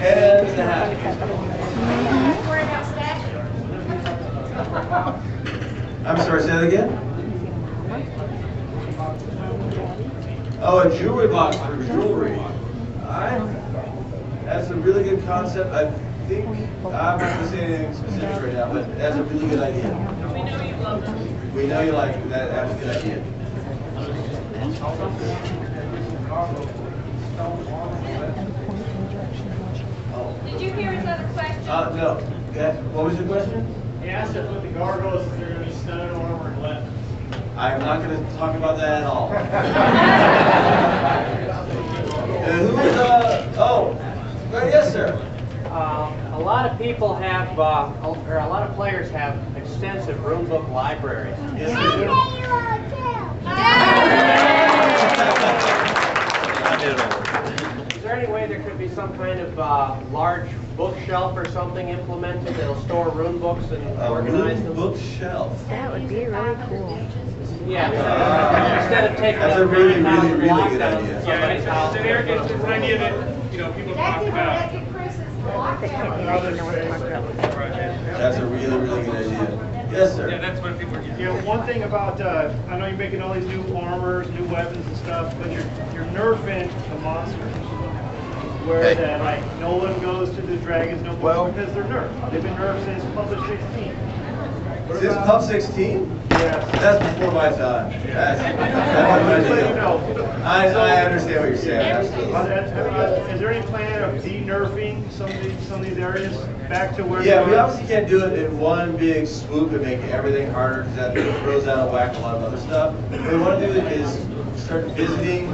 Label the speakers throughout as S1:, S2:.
S1: And a half. I'm sorry, say that again? Oh, a jewelry box for jewelry. That's a really good concept. I think, I'm not going to say anything specific right now, but that's a really good idea.
S2: We know you love them.
S1: We know you like it. That's a good idea.
S3: Did you hear his other question?
S1: No. Yeah. What was your question?
S4: He asked if with the gargoyles, if they're going to be stone, armor, and weapons.
S1: I'm not going to talk about that at all. Yes, sir.
S5: A lot of people have, or a lot of players have extensive rulebook libraries.
S1: Yes, they
S5: Is there any way there could be some kind of large bookshelf or something implemented that'll store rune books and organize them?
S1: Bookshelf.
S6: That would be really cool.
S5: Yeah. Instead of taking
S1: That's a
S5: up
S1: really,
S5: 9,000
S1: really, really
S5: blocks
S1: good
S5: out of
S1: idea.
S5: somebody's house.
S4: It's an idea that people talk about.
S1: That's a really, really good idea. Yes, sir.
S4: Yeah, that's what people are getting. Yeah, one thing about, I know you're making all these new armors, new weapons and stuff, but you're nerfing the monsters. Where that, like, no one goes to the dragons no more because they're nerfed. They've been nerfed since Public 16.
S1: Since Pub 16?
S4: Yes.
S1: That's before my time. That's I understand what you're saying. Absolutely.
S4: Is there any plan of de-nerfing some of these areas back to where?
S1: Yeah, we obviously can't do it in one big swoop and make everything harder because that throws out of whack a lot of other stuff. What we want to do is start visiting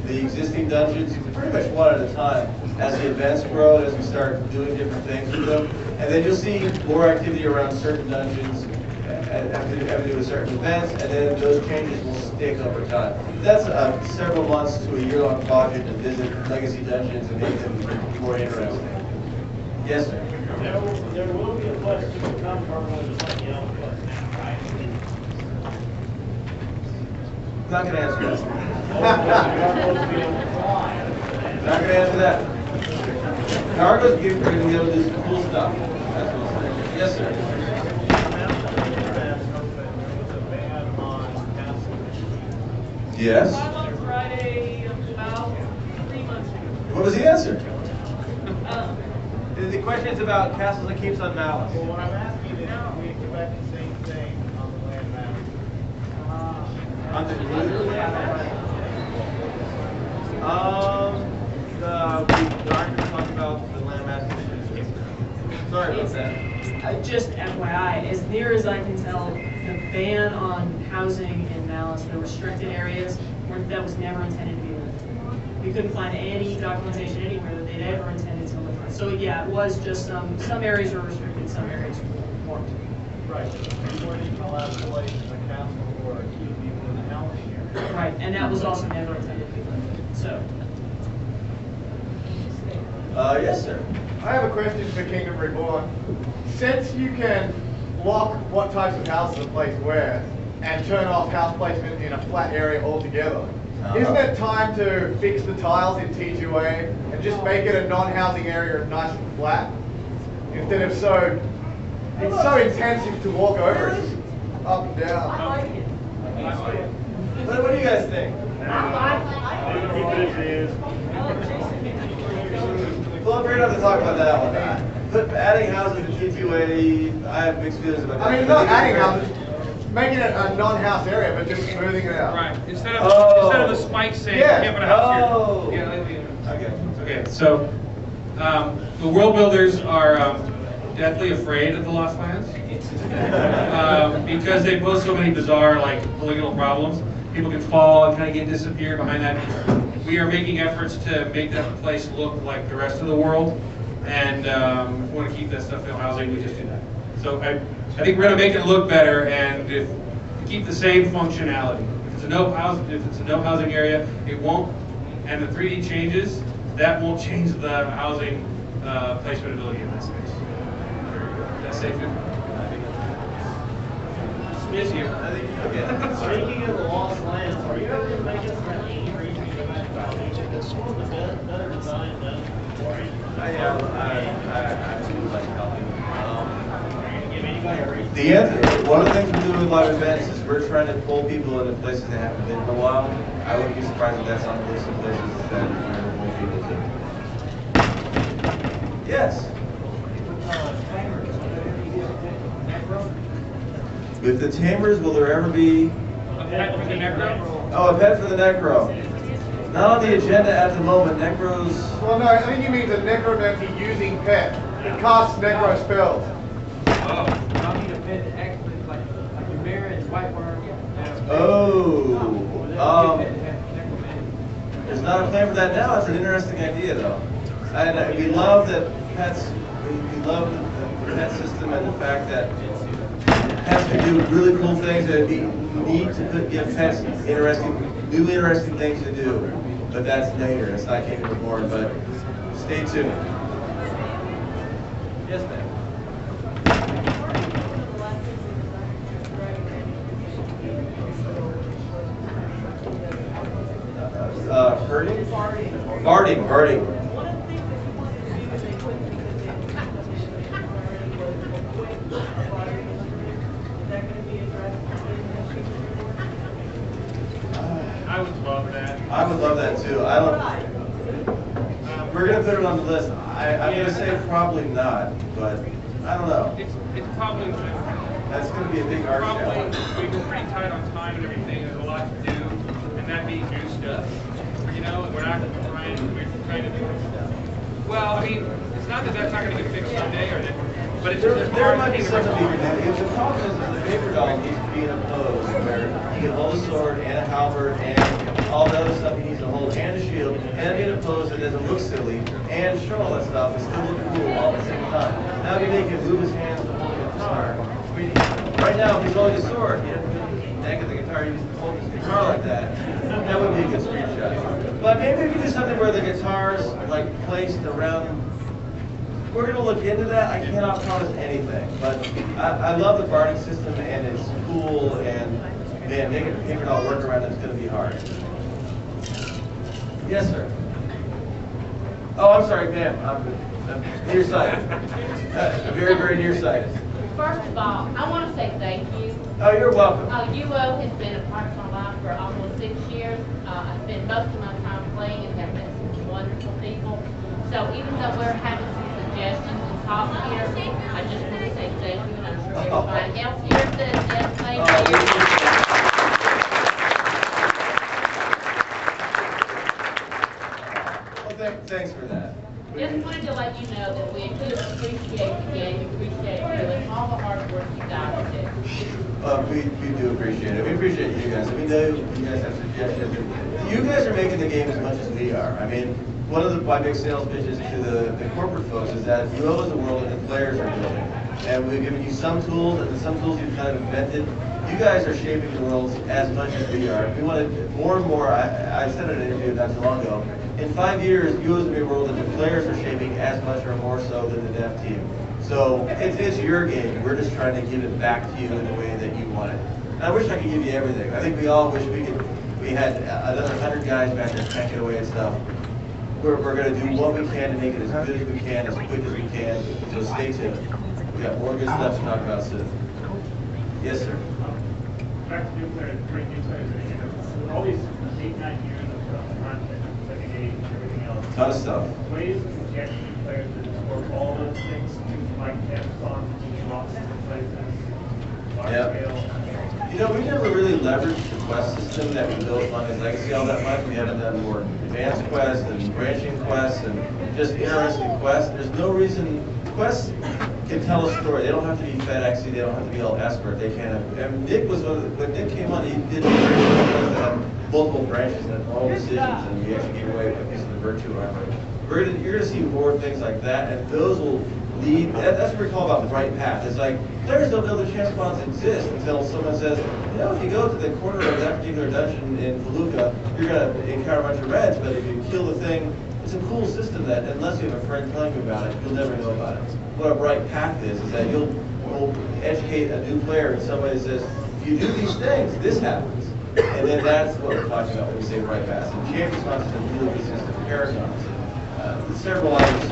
S1: the existing dungeons pretty much one at a time as the events grow, as we start doing different things with them. And then you'll see more activity around certain dungeons having to do with certain events, and then those changes will stick over time. That's several months to a year-long project to visit legacy dungeons and make them more interesting. Yes, sir?
S4: There will be a quest to become permanent or something else, right?
S1: I'm not going to answer that. Not going to answer that. Cargo's are going to be able to do some cool stuff. That's what I'm saying. Yes, sir. Yes.
S2: On Friday about 3 months ago.
S1: What was the answer?
S7: The question is about castles and keeps on Malice.
S4: Well, what I'm asking is, can we expect the same thing on the land map?
S7: We aren't talking about the land mass. Sorry about that.
S2: Just FYI, as near as I can tell, the ban on housing in Malice, the restricted areas, that was never intended to be lifted. We couldn't find any documentation anywhere that they'd ever intended to lift it. So yeah, it was just some areas were restricted, some areas weren't.
S4: Right. You weren't allowed to place a castle or keep people in the house here.
S2: Right, and that was also never intended to be lifted. So.
S1: Yes, sir.
S8: I have a question for Kingdom Reborn. Since you can lock what types of houses a place where and turn off house placement in a flat area altogether, isn't it time to fix the tiles in T2A and just make it a non-housing area nice and flat? Instead of it's so intensive to walk over it, up and down.
S2: I like it.
S1: What do you guys think?
S4: Keep it as is.
S1: Well, we're going to have to talk about that one. Adding houses to T2A, I have mixed feelings about that.
S8: I mean, not adding houses, making it a non-house area, but just smoothing it out.
S4: Right. Instead of the spikes saying you can't put a house here.
S1: Okay.
S9: So the world builders are deathly afraid of the Lost Lands because they pose so many bizarre, polygonal problems. People can fall and kind of disappear behind that. We are making efforts to make that place look like the rest of the world, and if we want to keep that stuff in housing, we just do that. So I think we're going to make it look better and keep the same functionality. If it's a no housing area, it won't, and the 3D changes, that won't change the housing placement ability in that space. Is that safe? Miss you.
S4: Speaking of the lost lands, are you ever going to make us that better design done for you?
S1: I do like helping. One of the things we do with live events is we're trying to pull people into places they haven't been in a while. I wouldn't be surprised if that's on the list of places that we're pull people to. Yes. With the tamers, will there ever be
S9: A pet for the necro?
S1: Oh, a pet for the necro. Not on the agenda at the moment. Necros.
S8: Well, no, I think you mean the necromancy using pet. It casts necro spells.
S9: Oh.
S5: I'll need a pet that actually like a mirror and white worm.
S1: There's not a plan for that now. That's an interesting idea, though. And we love that pets. We love the pet system and the fact that pets can do really cool things. It'd be neat to give pets new interesting things to do. But that's later. It's not Kingdom Reborn. But stay tuned. Yes, ma'am. Herding? Barding.
S9: I would love that.
S1: I would love that too. We're gonna put it on the list. I'm gonna say probably not, but I don't know.
S9: It's probably
S1: That's gonna be a big art challenge.
S9: we were pretty tight on time and everything. There's a lot to do, and that means new stuff. You know, we're trying to. Well, I mean, it's not that that's not going to get fixed someday, but it's just
S1: There might be something we can do. The problem is that the paper doll needs to be in a pose where he can hold a sword and a halberd and all the other stuff he needs to hold and a shield and be in a pose that doesn't look silly and show all that stuff and still look cool all at the same time. Now if you make him move his hands to hold a guitar. I mean, right now if he's holding a sword, he doesn't neck of the guitar, he just hold his guitar like that. That would be a good screenshot. But maybe we can do something where the guitar's like placed around. We're going to look into that. I cannot promise anything, but I love the barding system and it's cool, and man, making a paper doll work around it's going to be hard. Yes, sir. Oh, I'm sorry, ma'am. I'm nearsighted. Very, very nearsighted.
S3: First of all, I want to say thank you.
S1: Oh, you're welcome.
S3: UO has been a part of my life for almost 6 years. I spend most of my time playing and have met some wonderful people. So even though we're having some suggestions and talk here, I just want to say thank you, and I'm sure everybody else here says yes, thank you.
S1: Well, thanks for that.
S3: Just wanted to let you know that we do appreciate the game, appreciate really all the hard work you guys do.
S1: We do appreciate it. We appreciate you guys. We know you guys have suggestions. You guys are making the game as much as we are. I mean, one of my big sales pitches to the corporate folks is that UO is a world that the players are building. And we've given you some tools, and some tools you've kind of invented. You guys are shaping the world as much as we are. We want to more and more. I said in an interview not too long ago. In 5 years, UO is going to be a world that the players are shaping as much or more so than the dev team. So it's your game. We're just trying to give it back to you in the way that you want it. And I wish I could give you everything. I think we all wish we had another 100 guys back there cranking away at stuff. We're going to do what we can to make it as good as we can, as quick as we can. So stay tuned. We got more good stuff to talk about soon. Yes, sir.
S4: Back to new players, great new players. All these 8-9 years of content, like a game, everything else.
S1: Ton of stuff.
S4: Ways to get new players to support all those things, to like Amazon, lots of places, large scale.
S1: You know, we never really leveraged the quest system that we built on his legacy all that much. We haven't done more advanced quests and branching quests and just interesting quests. There's no reason. Quests can tell a story. They don't have to be FedExy. They don't have to be all expert. They can. And Nick was when Nick came on, he did that had multiple branches and all decisions, and we actually gave away a piece of the virtue armor. You're going to see more things like that, and those will lead. That's what we call about the right path. It's like players don't know the chance bonds exist until someone says, you know, if you go to the corner of that particular dungeon in Felucca, you're going to encounter a bunch of reds, but if you kill the thing, it's a cool system that unless you have a friend telling you about it, you'll never know about it. What a right path is that you'll educate a new player in some way that says, if you do these things, this happens. And then that's what we're talking about when we say right path. And champion response is a really good system. Paragons, several items.